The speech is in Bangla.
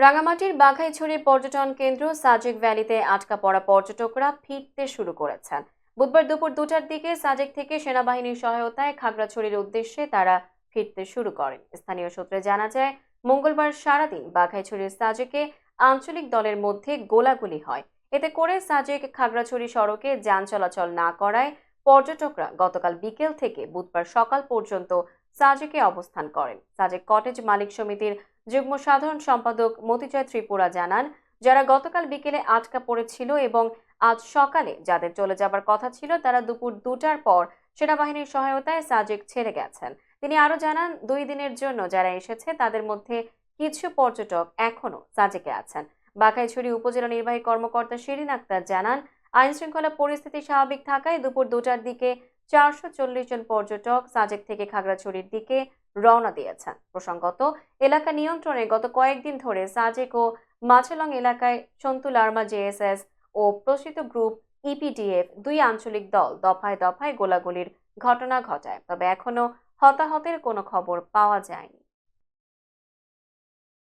রাঙামাটির বাঘাইছড়ি পর্যটন কেন্দ্র সাজেক ভ্যালিতে আটকা পড়া পর্যটকরা ফিরতে শুরু করেছেন। বুধবার দুপুর 2টার দিকে সাজেক থেকে সেনাবাহিনীর সহায়তায় খাগড়াছড়ির উদ্দেশ্যে তারা ফিরতে শুরু করেন। স্থানীয় সূত্রে জানা যায়, মঙ্গলবার সারাদিন বাঘাইছড়ির সাজেকে আঞ্চলিক দলের মধ্যে গোলাগুলি হয়। এতে করে সাজেক খাগড়াছড়ি সড়কে যান চলাচল না করায় পর্যটকরা গতকাল বিকেল থেকে বুধবার সকাল পর্যন্ত সাজেকে অবস্থান করেন। সাজেক কটেজ মালিক সমিতির যুগ্ম সাধারণ সম্পাদক মতিজয় ত্রিপুরা জানান, যারা গতকাল বিকেলে আটকা পড়েছিল এবং আজ সকালে যাদের চলে যাবার কথা ছিল তারা দুপুর 2টার পর সেনাবাহিনীর সহায়তায় সাজেক ছেড়ে গেছেন। তিনি আরো জানান, 2 দিনের জন্য যারা এসেছে তাদের মধ্যে কিছু পর্যটক এখনো সাজেকে আছেন। বাঘাইছড়ি উপজেলা নির্বাহী কর্মকর্তা শিরিন আক্তার জানান, আইন শৃঙ্খলা পরিস্থিতি স্বাভাবিক থাকায় দুপুর 2টার দিকে 440 জন পর্যটক সাজেক থেকে খাগড়াছড়ির দিকে রওনা দিয়েছেন। প্রসঙ্গত, এলাকা নিয়ন্ত্রণে গত কয়েকদিন ধরে সাজেক ও মাছলং এলাকায় সন্তু লার্মা জেএসএস ও প্রসিত গ্রুপ ইপিডিএফ দুই আঞ্চলিক দল দফায় দফায় গোলাগুলির ঘটনা ঘটায়, তবে এখনো হতাহতের কোনো খবর পাওয়া যায়নি।